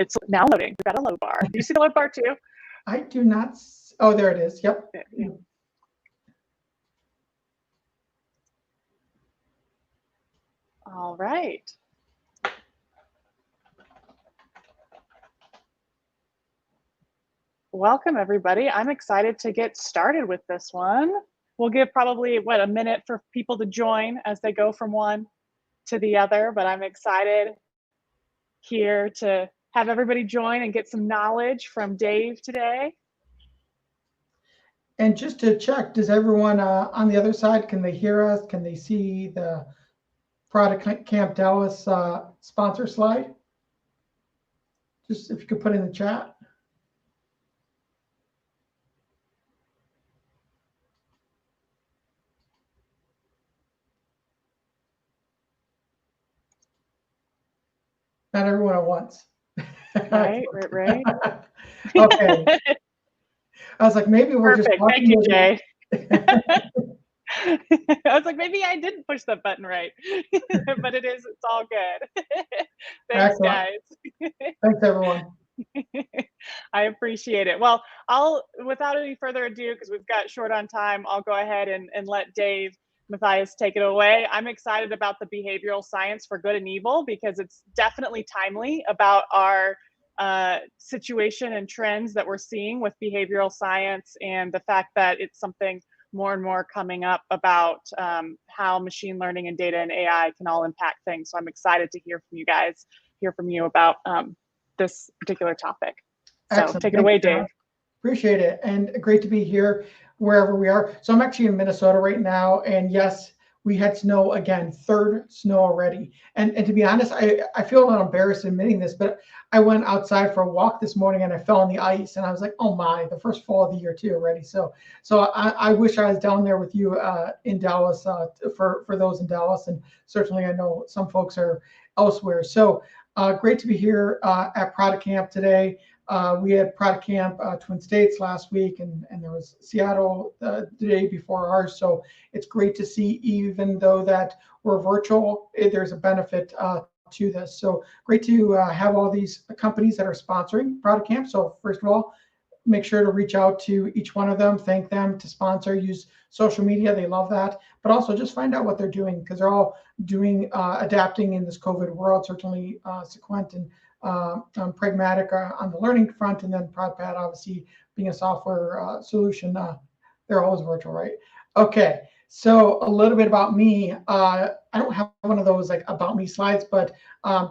It's now loading. We've got a load bar. Do you see the load bar too? I do not. Oh, there it is. Yep. Yeah. All right. Welcome, everybody. I'm excited to get started with this one. We'll give probably, a minute for people to join as they go from one to the other, but I'm excited here to have everybody join and get some knowledge from Dave today. And just to check, does everyone on the other side, can they hear us? Can they see the Product Camp Dallas sponsor slide? Just if you could put in the chat. Not everyone at once. Right. Okay. I was like, maybe we're Perfect. just Thank you, Jay. I was like, maybe I didn't push the button right, but it's all good. Thanks, Excellent. guys. Thanks, everyone. I appreciate it. Well, without any further ado, because we've got short on time, I'll go ahead and let Dave Mathias take it away. I'm excited about the behavioral science for good and evil because it's definitely timely about our situation and trends that we're seeing with behavioral science, and the fact that it's something more and more coming up about how machine learning and data and AI can all impact things. So I'm excited to hear from you about this particular topic. So Excellent. Take it away, Dave. Appreciate it. And great to be here wherever we are. So I'm actually in Minnesota right now. And yes, we had snow again, third snow already. And to be honest, I feel a little embarrassed admitting this, but I went outside for a walk this morning and I fell on the ice and I was like, oh my, the first fall of the year too already. So I wish I was down there with you in Dallas for those in Dallas. And certainly I know some folks are elsewhere. So great to be here at Product Camp today. We had Product Camp Twin States last week, and there was Seattle the day before ours. So it's great to see, even though that we're virtual, there's a benefit to this. So great to have all these companies that are sponsoring Product Camp. So first of all, make sure to reach out to each one of them, thank them to sponsor, use social media. They love that. But also just find out what they're doing, because they're all doing adapting in this COVID world, certainly Sequent and Pragmatic on the learning front, and then ProdPad obviously being a software solution. They're always virtual, right? Okay, so a little bit about me. I don't have one of those like about me slides, but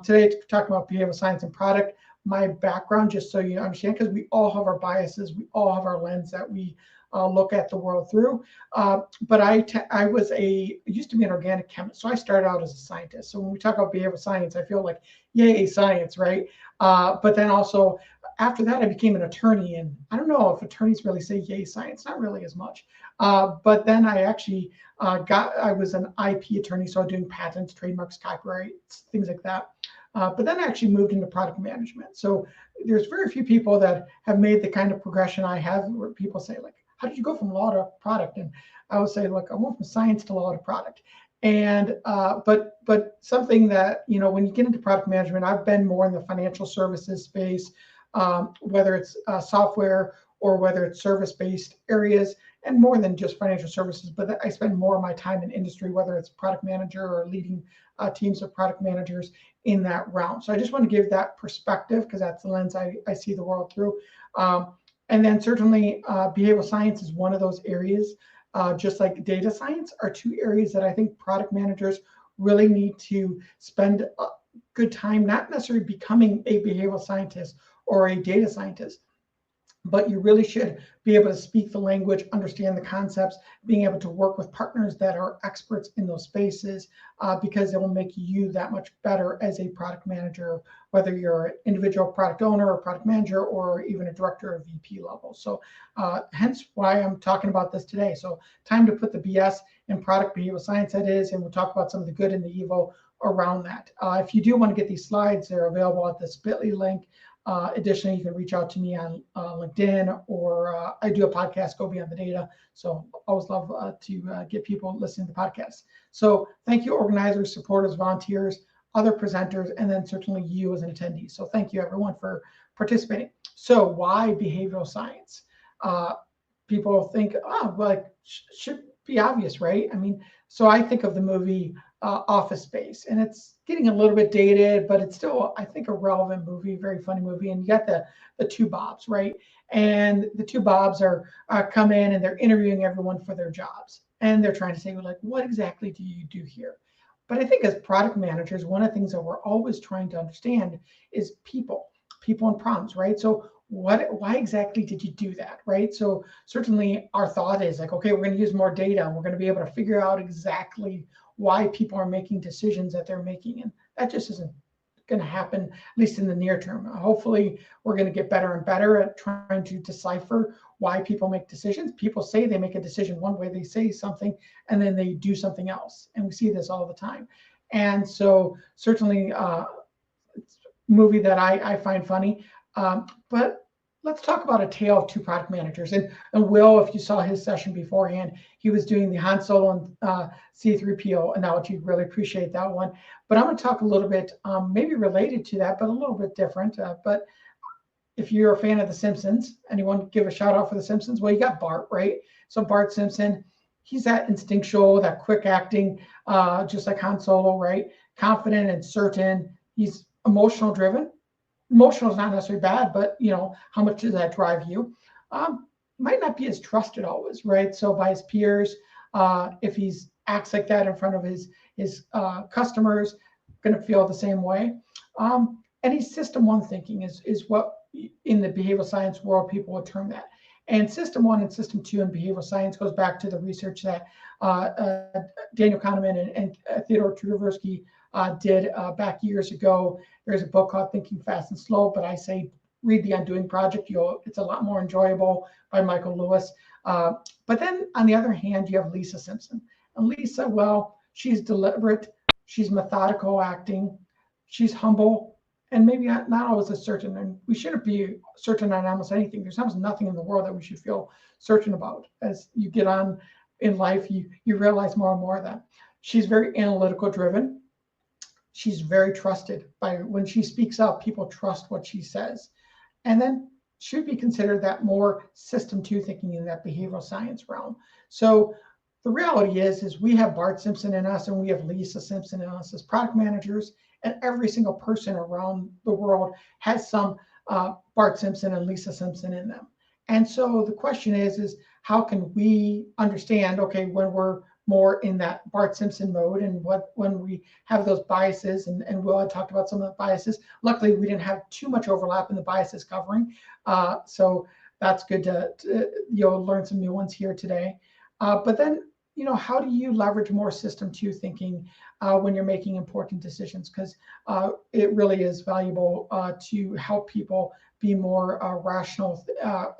today talking about behavioral science and product. My background, just so you understand, because we all have our biases, we all have our lens that we look at the world through. But I used to be an organic chemist, so I started out as a scientist. So when we talk about behavioral science, I feel like, yay, science, right? But then also after that, I became an attorney, and I don't know if attorneys really say yay, science, not really as much. But then I actually I was an IP attorney, so doing patents, trademarks, copyrights, things like that. But then I actually moved into product management. So there's very few people that have made the kind of progression I have, where people say, like, how did you go from law to product? And I would say, look, I went from science to law to product. And but something that, when you get into product management, I've been more in the financial services space, whether it's software or whether it's service-based areas, and more than just financial services. But I spend more of my time in industry, whether it's product manager or leading teams of product managers in that realm. So I just want to give that perspective, because that's the lens I see the world through. And then certainly behavioral science is one of those areas, just like data science are two areas that I think product managers really need to spend a good time, not necessarily becoming a behavioral scientist or a data scientist, but you really should be able to speak the language, understand the concepts, being able to work with partners that are experts in those spaces, because it will make you that much better as a product manager, whether you're an individual product owner or product manager, or even a director or VP level. So hence why I'm talking about this today. So time to put the BS in product behavioral science, that is, and we'll talk about some of the good and the evil around that. If you do want to get these slides, they're available at this bit.ly link. Additionally, you can reach out to me on LinkedIn, or I do a podcast, Go Beyond the Data. So always love to get people listening to podcasts. So thank you, organizers, supporters, volunteers. other presenters, and then certainly you as an attendee. So thank you everyone for participating. So why behavioral science? Uh, People think, oh, well, it should be obvious, right? I mean, so I think of the movie Office Space, and it's getting a little bit dated, but it's still, I think, a relevant movie, very funny movie. And you got the two Bobs, right? And the two Bobs are come in and they're interviewing everyone for their jobs, and they're trying to say, like, what exactly do you do here? But I think as product managers, one of the things that we're always trying to understand is people and problems, right? So why exactly did you do that, right? So certainly our thought is like, okay, we're going to use more data and we're going to be able to figure out exactly why people are making decisions that they're making. And that just isn't going to happen, at least in the near term. Hopefully we're going to get better and better at trying to decipher why people make decisions. People say they make a decision one way, they say something, and then they do something else. And we see this all the time. And so certainly movie that I find funny. But let's talk about A Tale of Two Product Managers. And Will, if you saw his session beforehand, he was doing the Han Solo and C3PO analogy. Really appreciate that one. But I'm going to talk a little bit, maybe related to that, but a little bit different. But if you're a fan of The Simpsons, anyone give a shout out for The Simpsons? Well, you got Bart, right? So Bart Simpson, he's that instinctual, that quick acting, just like Han Solo, right? Confident and certain. He's emotional driven. Emotional is not necessarily bad, but how much does that drive you? Might not be as trusted always, right? So by his peers, if he's acts like that in front of his customers, going to feel the same way. And he's system one thinking is what in the behavioral science world people would term that. And system one and system two in behavioral science goes back to the research that Daniel Kahneman and Theodore Tversky did back years ago. There's a book called Thinking Fast and Slow, but I say read The Undoing Project. It's a lot more enjoyable, by Michael Lewis. But then on the other hand, you have Lisa Simpson. And Lisa, well, she's deliberate, she's methodical acting, she's humble, and maybe not always as certain. And we shouldn't be certain on almost anything. There's almost nothing in the world that we should feel certain about. As you get on in life, you realize more and more of that. She's very analytical driven. She's very trusted by when she speaks up, people trust what she says. And then should be considered that more system two thinking in that behavioral science realm. So the reality is we have Bart Simpson in us and we have Lisa Simpson in us as product managers, and every single person around the world has some Bart Simpson and Lisa Simpson in them. And so the question is how can we understand, okay, when we're more in that Bart Simpson mode and when we have those biases, and Will had talked about some of the biases. Luckily, we didn't have too much overlap in the biases covering. So that's good to you'll learn some new ones here today. But then, how do you leverage more system two thinking when you're making important decisions? Because it really is valuable to help people be more rational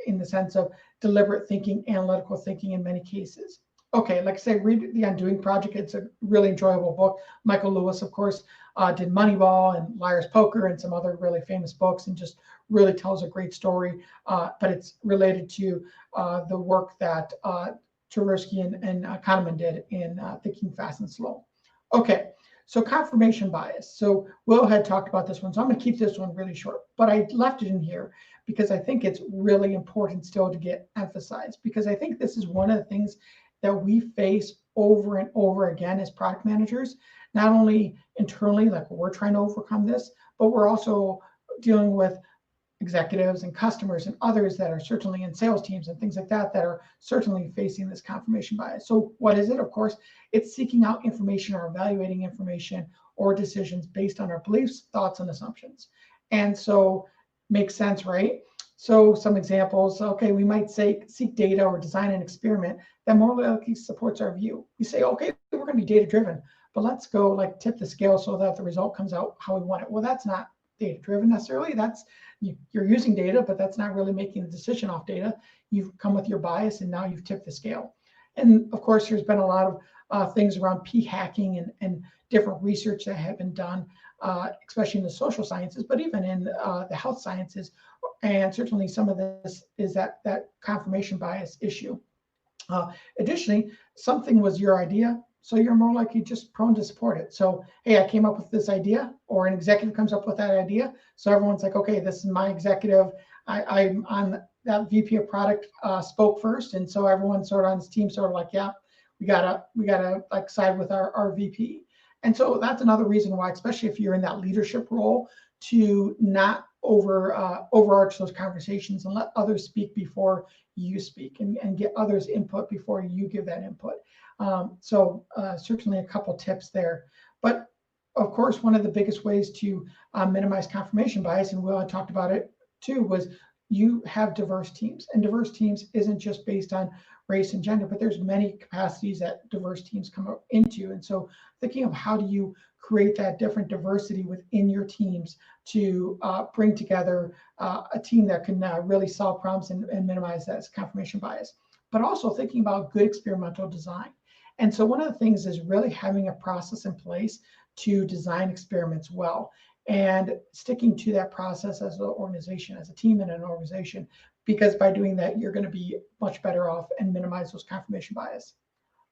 in the sense of deliberate thinking, analytical thinking in many cases. Okay, like I say, read The Undoing Project. It's a really enjoyable book. Michael Lewis, of course, did Moneyball and Liar's Poker and some other really famous books, and just really tells a great story. But it's related to the work that Tversky and Kahneman did in Thinking Fast and Slow. Okay, so confirmation bias. So Will had talked about this one, so I'm going to keep this one really short. But I left it in here because I think it's really important still to get emphasized, because I think this is one of the things that we face over and over again as product managers, not only internally, like we're trying to overcome this, but we're also dealing with executives and customers and others that are certainly in sales teams and things like that are certainly facing this confirmation bias. So what is it? Of course, it's seeking out information or evaluating information or decisions based on our beliefs, thoughts, and assumptions. And so makes sense, right? So some examples, okay, we might say seek data or design an experiment that more likely supports our view. We say, okay, we're going to be data driven, but let's go like tip the scale so that the result comes out how we want it. Well, that's not data driven necessarily. That's you're using data, but that's not really making the decision off data. You've come with your bias and now you've tipped the scale. And of course, there's been a lot of things around p-hacking and different research that have been done, especially in the social sciences, but even in the health sciences. And certainly some of this is that confirmation bias issue. Additionally, something was your idea, So you're more likely just prone to support it. So, hey, I came up with this idea, or an executive comes up with that idea. So everyone's like, okay, this is my executive. I'm on that VP of product spoke first. And so everyone sort of on this team sort of like, yeah, we gotta like side with our VP. And so that's another reason why, especially if you're in that leadership role, to not overarch those conversations and let others speak before you speak, and get others input before you give that input. So certainly a couple tips there. But of course, one of the biggest ways to minimize confirmation bias, and Will had talked about it too, was you have diverse teams. And diverse teams isn't just based on race and gender, but there's many capacities that diverse teams come into. And so thinking of how do you create that different diversity within your teams to bring together a team that can really solve problems and minimize that confirmation bias. But also thinking about good experimental design. And so one of the things is really having a process in place to design experiments well, and sticking to that process as an organization, as a team and an organization, because by doing that, you're going to be much better off and minimize those confirmation bias.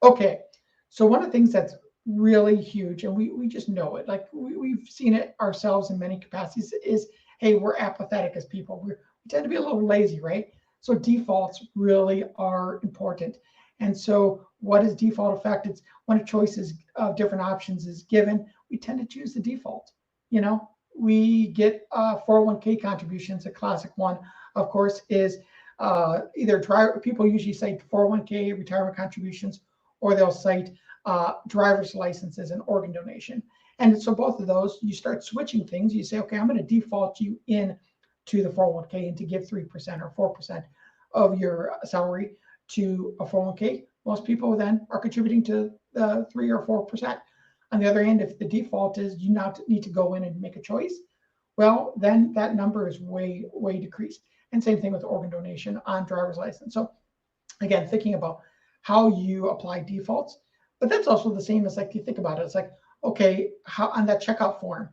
Okay, so one of the things that's really huge, and we just know it, like we've seen it ourselves in many capacities, is, hey, we're apathetic as people. We tend to be a little lazy, right? So defaults really are important. And so what is default effect? It's when a choice of different options is given, we tend to choose the default. You know, we get 401k contributions. A classic one, of course, is either people usually cite 401k retirement contributions, or they'll cite driver's licenses and organ donation. And so both of those, you start switching things. You say, okay, I'm going to default you in to the 401k and to give 3% or 4% of your salary to a 401k. Most people then are contributing to the 3 or 4%. On the other hand, if the default is you not need to go in and make a choice, well, then that number is way, way decreased. And same thing with organ donation on driver's license. So again, thinking about how you apply defaults, but that's also the same as, like, you think about it, it's like, okay, how on that checkout form,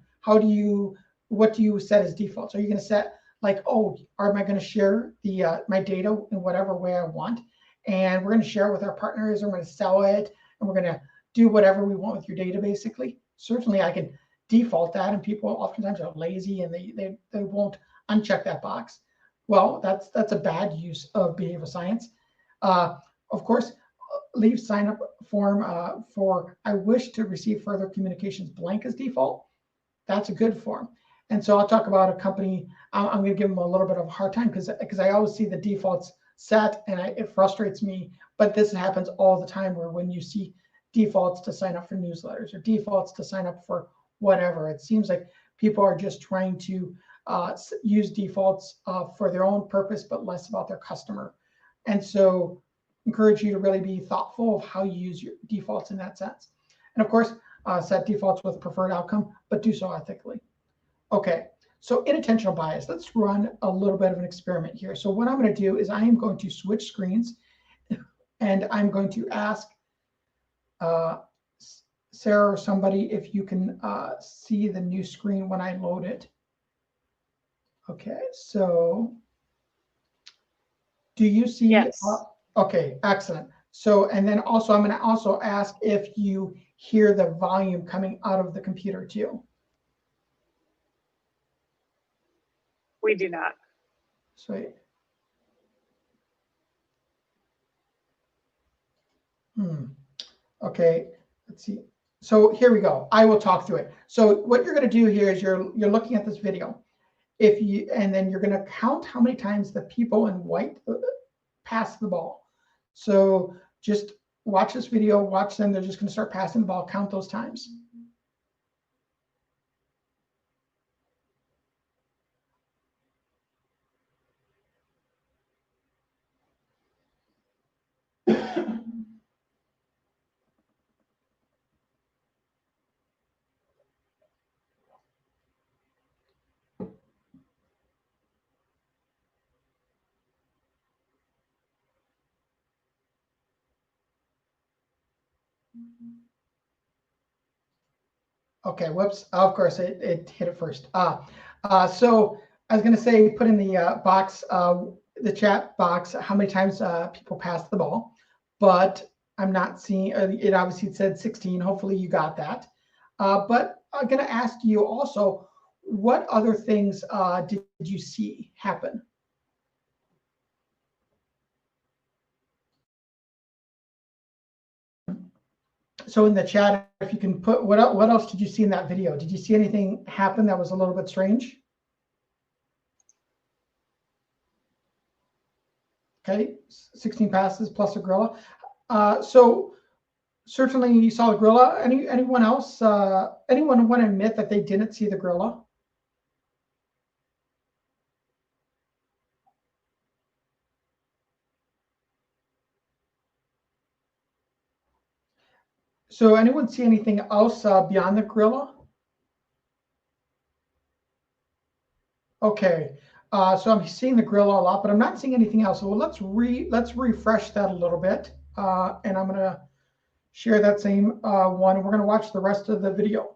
what do you set as defaults? Are you going to set like, oh, am I going to share the my data in whatever way I want, and we're going to share it with our partners, and we're going to sell it, and we're going to do whatever we want with your data, basically? Certainly I can default that, and people oftentimes are lazy and they won't uncheck that box. Well, that's a bad use of behavioral science. Of course, leave sign up form for I wish to receive further communications blank as default. That's a good form. And so I'll talk about a company. I'm going to give them a little bit of a hard time because I always see the defaults set, and it frustrates me. But this happens all the time, where when you see defaults to sign up for newsletters or defaults to sign up for whatever, it seems like people are just trying to use defaults for their own purpose, but less about their customer. And so encourage you to really be thoughtful of how you use your defaults in that sense. And of course, set defaults with preferred outcome, but do so ethically. Okay, so inattentional bias, let's run a little bit of an experiment here. So what I'm going to do is I am going to switch screens, and I'm going to ask Sarah or somebody if you can see the new screen when I load it. Okay, so do you see? Yes. Okay, excellent. So, and then also I'm going to also ask if you hear the volume coming out of the computer too. We do not. Sweet. Okay, let's see. So here we go. I will talk through it. So what you're going to do here is you're looking at this video. And then you're going to count how many times the people in white pass the ball. So just watch this video, watch them. They're just going to start passing the ball. Count those times. Okay, whoops. Of course, it hit it first. So I was going to say, put in the box, the chat box, how many times people pass the ball. But I'm not seeing it. Obviously, it said 16. Hopefully, you got that. But I'm going to ask you also, what other things did you see happen? So in the chat, if you can put what else did you see in that video? Did you see anything happen that was a little bit strange? Okay, 16 passes plus a gorilla. So certainly you saw the gorilla. Anyone else? Anyone want to admit that they didn't see the gorilla? So anyone see anything else beyond the gorilla? Okay, so I'm seeing the gorilla a lot, but I'm not seeing anything else. So let's refresh that a little bit, and I'm gonna share that same one, and we're gonna watch the rest of the video.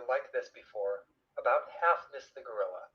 Like this before, about half missed the gorilla.